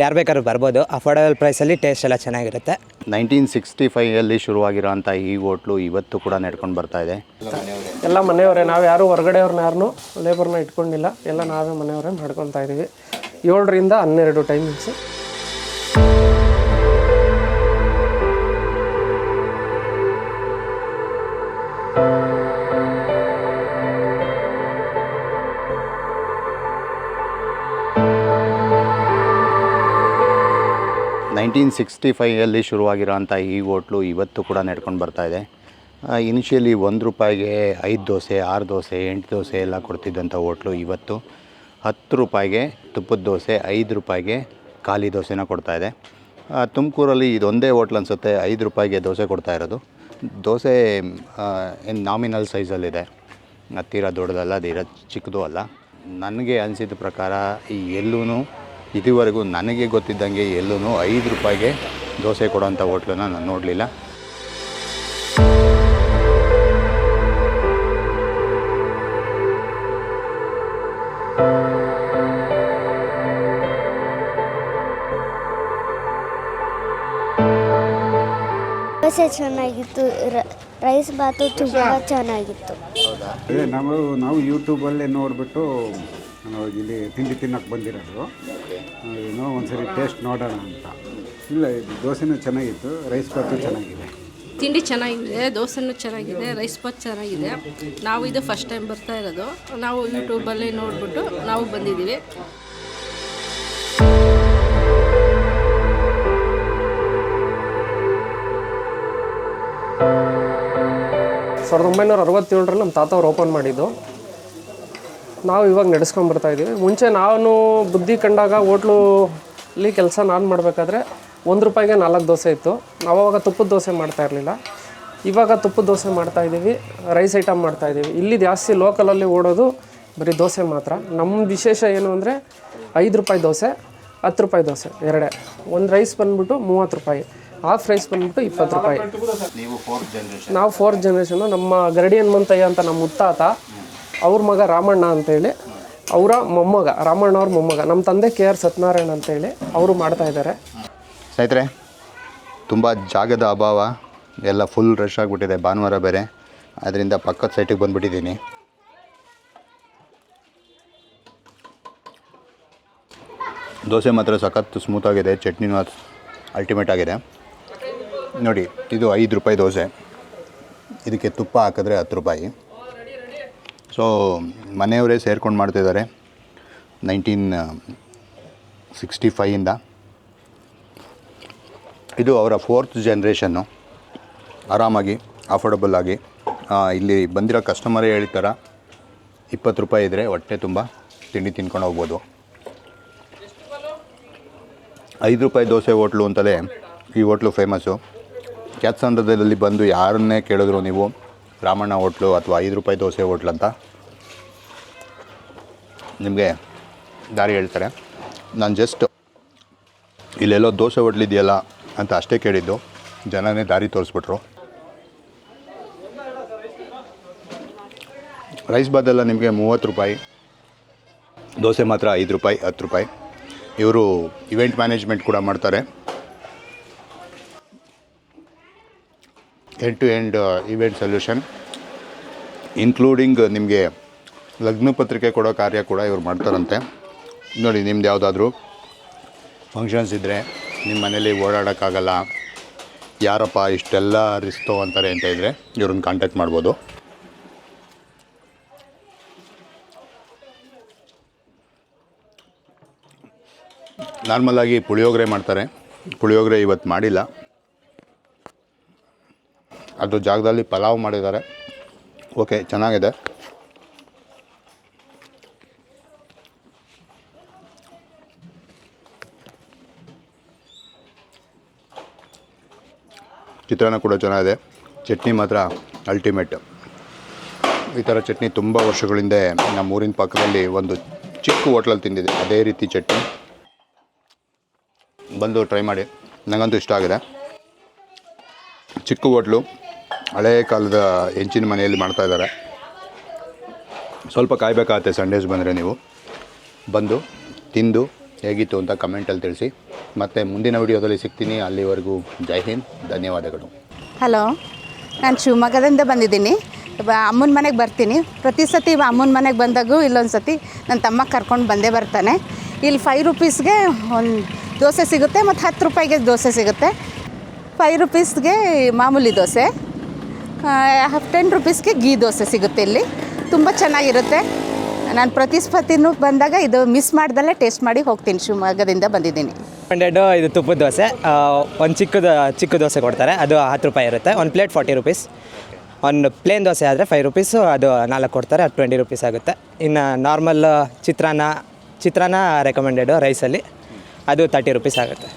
ಯಾರು ಬೇಕಾದ್ರೂ ಬರ್ಬೋದು. ಅಫೋರ್ಡಬಲ್ ಪ್ರೈಸಲ್ಲಿ ಟೇಸ್ಟ್ ಎಲ್ಲ ಚೆನ್ನಾಗಿರುತ್ತೆ. 1965 ಶುರುವಾಗಿರೋಂಥ ಈ ಹೋಟ್ಲು ಇವತ್ತು ಕೂಡ ನಡ್ಕೊಂಡು ಬರ್ತಾ ಇದೆ. ಎಲ್ಲ ಮನೆಯವರೇ, ನಾವು ಯಾರು ಹೊರಗಡೆಯವ್ರನ್ನ ಯಾರನ್ನೂ ಲೇಬರ್ನ ಇಟ್ಕೊಂಡಿಲ್ಲ, ಎಲ್ಲ ನಾವೇ ಮನೆಯವರೇ ಮಾಡ್ಕೊತಾ ಇದ್ದೀವಿ. 7 ರಿಂದ 12 ಟೈಮಿಂಗ್ಸು. ಶುರುವಾಗಿರೋಂಥ ಈ ಹೋಟ್ಲು ಇವತ್ತು ಕೂಡ ನಡ್ಕೊಂಡು ಬರ್ತಾ ಇದೆ. ಇನಿಷಿಯಲಿ 1 ರೂಪಾಯಿಗೆ 5 ದೋಸೆ, 6 ದೋಸೆ, 8 ದೋಸೆ ಎಲ್ಲ ಕೊಡ್ತಿದ್ದಂಥ ಹೋಟ್ಲು ಇವತ್ತು 10 ರೂಪಾಯಿಗೆ ತುಪ್ಪದ ದೋಸೆ, 5 ರೂಪಾಯಿಗೆ ಖಾಲಿ ದೋಸೆನ ಕೊಡ್ತಾಯಿದೆ. ತುಮಕೂರಲ್ಲಿ ಇದೊಂದೇ ಹೋಟ್ಲ್ ಅನಿಸುತ್ತೆ 5 ರೂಪಾಯಿಗೆ ದೋಸೆ ಕೊಡ್ತಾ ಇರೋದು. ದೋಸೆ ಏನು ನಾಮಿನಲ್ ಸೈಜಲ್ಲಿದೆ, ಹತ್ತಿರ ದೊಡ್ಡದಲ್ಲ, ಅದಿರ ಚಿಕ್ಕದು ಅಲ್ಲ. ನನಗೆ ಅನಿಸಿದ ಪ್ರಕಾರ ಈ ಎಲ್ಲೂ ಇದುವರೆಗೂ ನನಗೆ ಗೊತ್ತಿದ್ದಂಗೆ ಎಲ್ಲೂ 5 ರೂಪಾಯಿಗೆ ದೋಸೆ ಕೊಡೋಂಥ ಹೋಟ್ಲನ್ನು ನಾನು ನೋಡಲಿಲ್ಲ. ದೋಸೆ ಚೆನ್ನಾಗಿತ್ತು, ರೈಸ್ ಬಾತು ತುಂಬ ಚೆನ್ನಾಗಿತ್ತು. ಅದೇ ನಾವು ಯೂಟ್ಯೂಬಲ್ಲೇ ನೋಡಿಬಿಟ್ಟು ನಾವು ಇಲ್ಲಿ ತಿಂಡಿ ತಿನ್ನೋಕ್ಕೆ ಬಂದಿರೋದು. ಏನೋ ಒಂದ್ಸರಿ ಟೇಸ್ಟ್ ನೋಡೋಣ ಅಂತ. ಇಲ್ಲ, ಇದು ದೋಸೆನೂ ಚೆನ್ನಾಗಿತ್ತು, ರೈಸ್ ಬಾತು ಚೆನ್ನಾಗಿದೆ. ತಿಂಡಿ ಚೆನ್ನಾಗಿದೆ, ದೋಸೆನೂ ಚೆನ್ನಾಗಿದೆ, ರೈಸ್ ಬಾತ್ ಚೆನ್ನಾಗಿದೆ. ನಾವು ಇದು ಫಸ್ಟ್ ಟೈಮ್ ಬರ್ತಾ ಇರೋದು. ನಾವು ಯೂಟ್ಯೂಬಲ್ಲೇ ನೋಡಿಬಿಟ್ಟು ನಾವು ಬಂದಿದ್ದೀವಿ. 1967 ನಮ್ಮ ತಾತ ಅವ್ರು ಓಪನ್ ಮಾಡಿದ್ದು. ನಾವು ಇವಾಗ ನಡೆಸ್ಕೊಂಬರ್ತಾಯಿದ್ದೀವಿ. ಮುಂಚೆ ನಾನು ಬುದ್ಧಿ ಕಂಡಾಗ ಹೋಟ್ಲಲ್ಲಿ ಕೆಲಸ ನಾನು ಮಾಡಬೇಕಾದ್ರೆ 1 ರೂಪಾಯಿಗೆ 4 ದೋಸೆ ಇತ್ತು. ನಾವು ಅವಾಗ ತುಪ್ಪದ ದೋಸೆ ಮಾಡ್ತಾ ಇರಲಿಲ್ಲ. ಇವಾಗ ತುಪ್ಪದ ದೋಸೆ ಮಾಡ್ತಾಯಿದ್ದೀವಿ, ರೈಸ್ ಐಟಮ್ ಮಾಡ್ತಾಯಿದ್ದೀವಿ. ಇಲ್ಲಿ ಜಾಸ್ತಿ ಲೋಕಲಲ್ಲಿ ಓಡೋದು ಬರೀ ದೋಸೆ ಮಾತ್ರ. ನಮ್ಮ ವಿಶೇಷ ಏನು ಅಂದರೆ 5 ರೂಪಾಯಿ ದೋಸೆ, 10 ರೂಪಾಯಿ ದೋಸೆ ಎರಡೇ. ಒಂದು ರೈಸ್ ಬಂದ್ಬಿಟ್ಟು 30 ರೂಪಾಯಿ, ಹಾಫ್ ರೈಸ್ ಬಂದ್ಬಿಟ್ಟು 20 ರೂಪಾಯಿ. ನಾವು 4th ಜನರೇಷನು. ನಮ್ಮ ಗರಡಿ ಹನುಮಂತಯ್ಯ ಅಂತ ನಮ್ಮ ಮುತ್ತಾತ, ಅವ್ರ ಮಗ ರಾಮಣ್ಣ ಅಂತೇಳಿ, ಅವರ ಮೊಮ್ಮಗ, ರಾಮಣ್ಣ ಅವ್ರ ಮೊಮ್ಮಗ, ನಮ್ಮ ತಂದೆ KR ಸತ್ಯನಾರಾಯಣ ಅಂತೇಳಿ ಅವರು ಮಾಡ್ತಾಯಿದ್ದಾರೆ. ಸ್ನೇಹಿತರೆ, ತುಂಬ ಜಾಗದ ಅಭಾವ, ಎಲ್ಲ ಫುಲ್ ರಶ್ ಆಗಿಬಿಟ್ಟಿದೆ, ಭಾನುವಾರ ಬೇರೆ. ಅದರಿಂದ ಪಕ್ಕದ ಸೈಟಿಗೆ ಬಂದುಬಿಟ್ಟಿದ್ದೀನಿ. ದೋಸೆ ಮಾತ್ರ ಸಖತ್ತು ಸ್ಮೂತಾಗಿದೆ, ಚಟ್ನಿನೂ ಅಲ್ಟಿಮೇಟ್ ಆಗಿದೆ. ನೋಡಿ, ಇದು 5 ರೂಪಾಯಿ ದೋಸೆ, ಇದಕ್ಕೆ ತುಪ್ಪ ಹಾಕಿದ್ರೆ 10 ರೂಪಾಯಿ. ಸೊ ಮನೆಯವರೇ ಸೇರ್ಕೊಂಡು ಮಾಡ್ತಿದ್ದಾರೆ 1965ಇಂದ. ಇದು ಅವರ 4th ಜನರೇಷನ್ನು. ಆರಾಮಾಗಿ ಅಫೋರ್ಡಬಲ್ ಆಗಿ ಇಲ್ಲಿ ಬಂದಿರೋ ಕಸ್ಟಮರೇ ಹೇಳ್ತಾರೆ 20 ರೂಪಾಯಿ ಇದ್ದರೆ ಹೊಟ್ಟೆ ತುಂಬ ತಿಂಡಿ ತಿನ್ಕೊಂಡು ಹೋಗ್ಬೋದು. 5 ರೂಪಾಯಿ ದೋಸೆ ಹೋಟ್ಲು ಅಂತಲೇ ಈ ಹೋಟ್ಲು ಫೇಮಸ್ಸು. ಕ್ಯಾತ್ಸಂದ್ರದಲ್ಲಿ ಬಂದು ಯಾರನ್ನೇ ಕೇಳಿದ್ರು ನೀವು ರಾಮಣ್ಣ ಹೋಟ್ಲು ಅಥವಾ 5 ರೂಪಾಯಿ ದೋಸೆ ಹೋಟ್ಲು ಅಂತ ನಿಮಗೆ ದಾರಿ ಹೇಳ್ತಾರೆ. ನಾನು ಜಸ್ಟ್ ಇಲ್ಲೆಲ್ಲೋ ದೋಸೆ ಹೋಟ್ಲಿದೆಯಲ್ಲ ಅಂತ ಅಷ್ಟೇ ಕೇಳಿದ್ದು, ಜನನೇ ದಾರಿ ತೋರಿಸ್ಬಿಟ್ರು. ರೈಸ್ ಬಾದೆಲ್ಲ ನಿಮಗೆ 30 ರೂಪಾಯಿ, ದೋಸೆ ಮಾತ್ರ 5 ರೂಪಾಯಿ, 10 ರೂಪಾಯಿ. ಇವರು ಇವೆಂಟ್ ಮ್ಯಾನೇಜ್ಮೆಂಟ್ ಕೂಡ ಮಾಡ್ತಾರೆ. End to end event solution, including ನಿಮಗೆ ಲಗ್ನ ಪತ್ರಿಕೆ ಕೊಡೋ ಕಾರ್ಯ ಕೂಡ ಇವ್ರು ಮಾಡ್ತಾರಂತೆ. ನೋಡಿ, ನಿಮ್ದು ಯಾವುದಾದ್ರೂ ಫಂಕ್ಷನ್ಸ್ ಇದ್ದರೆ ನಿಮ್ಮ ಮನೇಲಿ ಓಡಾಡೋಕ್ಕಾಗಲ್ಲ, ಯಾರಪ್ಪ ಇಷ್ಟೆಲ್ಲ ರಿಸ್ಕ್ ತೊಗೊತಾರೆ ಅಂತ ಇದ್ದರೆ ಇವ್ರನ್ನ ಕಾಂಟ್ಯಾಕ್ಟ್ ಮಾಡ್ಬೋದು. ನಾರ್ಮಲಾಗಿ ಪುಳಿಯೋಗರೆ ಮಾಡ್ತಾರೆ. ಪುಳಿಯೋಗರೆ ಇವತ್ತು ಮಾಡಿಲ್ಲ, ಅದು ಜಾಗದಲ್ಲಿ ಪಲಾವ್ ಮಾಡಿದ್ದಾರೆ. ಓಕೆ, ಚೆನ್ನಾಗಿದೆ. ಚಿತ್ರಾನ್ನ ಕೂಡ ಚೆನ್ನಾಗಿದೆ. ಚಟ್ನಿ ಮಾತ್ರ ಅಲ್ಟಿಮೇಟ್. ಈ ಥರ ಚಟ್ನಿ ತುಂಬ ವರ್ಷಗಳಿಂದ ನಮ್ಮ ಊರಿನ ಪಕ್ಕದಲ್ಲಿ ಒಂದು ಚಿಕ್ಕ ಹೋಟ್ಲಲ್ಲಿ ತಿಂದಿದೆ, ಅದೇ ರೀತಿ ಚಟ್ನಿ. ಬಂದು ಟ್ರೈ ಮಾಡಿ, ನನಗಂತೂ ಇಷ್ಟ ಆಗಿದೆ. ಚಿಕ್ಕ ಹೋಟ್ಲು, ಹಳೇ ಕಾಲದ ಹೆಂಚಿನ ಮನೆಯಲ್ಲಿ ಮಾಡ್ತಾಯಿದ್ದಾರೆ. ಸ್ವಲ್ಪ ಕಾಯಬೇಕಾಗತ್ತೆ ಸಂಡೇಸ್ ಬಂದರೆ. ನೀವು ಬಂದು ತಿಂದು ಹೇಗಿತ್ತು ಅಂತ ಕಮೆಂಟಲ್ಲಿ ತಿಳಿಸಿ. ಮತ್ತು ಮುಂದಿನ ವಿಡಿಯೋದಲ್ಲಿ ಸಿಗ್ತೀನಿ. ಅಲ್ಲಿವರೆಗೂ ಜೈ ಹಿಂದ್, ಧನ್ಯವಾದಗಳು. ಹಲೋ, ನಾನು ಶಿವಮೊಗ್ಗದಿಂದ ಬಂದಿದ್ದೀನಿ. ಅಮ್ಮನ ಮನೆಗೆ ಬರ್ತೀನಿ. ಪ್ರತಿ ಸತಿ ಅಮ್ಮನ ಮನೆಗೆ ಬಂದಾಗೂ ಇಲ್ಲೊಂದು ಸತಿ ನನ್ನ ತಮ್ಮ ಕರ್ಕೊಂಡು ಬಂದೇ ಬರ್ತಾನೆ. ಇಲ್ಲಿ 5 ರೂಪೀಸ್ಗೆ ಒಂದು ದೋಸೆ ಸಿಗುತ್ತೆ ಮತ್ತು 10 ರೂಪಾಯಿಗೆ ದೋಸೆ ಸಿಗುತ್ತೆ. 5 ರೂಪೀಸ್ಗೆ ಮಾಮೂಲಿ ದೋಸೆ, 10 ರೂಪೀಸ್ಗೆ ಗೀ ದೋಸೆ ಸಿಗುತ್ತೆ. ಇಲ್ಲಿ ತುಂಬ ಚೆನ್ನಾಗಿರುತ್ತೆ. ನಾನು ಪ್ರತಿಸ್ಪರ್ಧಿನೂ ಬಂದಾಗ ಇದು ಮಿಸ್ ಮಾಡ್ದಲ್ಲೇ ಟೇಸ್ಟ್ ಮಾಡಿ ಹೋಗ್ತೀನಿ. ಶಿವಮೊಗ್ಗದಿಂದ ಬಂದಿದ್ದೀನಿ. 100 ಇದು ತುಪ್ಪದ ದೋಸೆ, ಒಂದು ಚಿಕ್ಕ ದೋಸೆ ಕೊಡ್ತಾರೆ, ಅದು 10 ರೂಪಾಯಿ ಇರುತ್ತೆ. ಒಂದು ಪ್ಲೇಟ್ 40 ರೂಪೀಸ್. ಒಂದು ಪ್ಲೇನ್ ದೋಸೆ ಆದರೆ 5 ರೂಪೀಸು, ಅದು 4 ಕೊಡ್ತಾರೆ, ಅದು 20 ರೂಪೀಸ್ ಆಗುತ್ತೆ. ಇನ್ನು ನಾರ್ಮಲ್ ಚಿತ್ರಾನ್ನ ರೆಕಮೆಂಡೆಡು ರೈಸಲ್ಲಿ, ಅದು 30 ರೂಪೀಸ್ ಆಗುತ್ತೆ.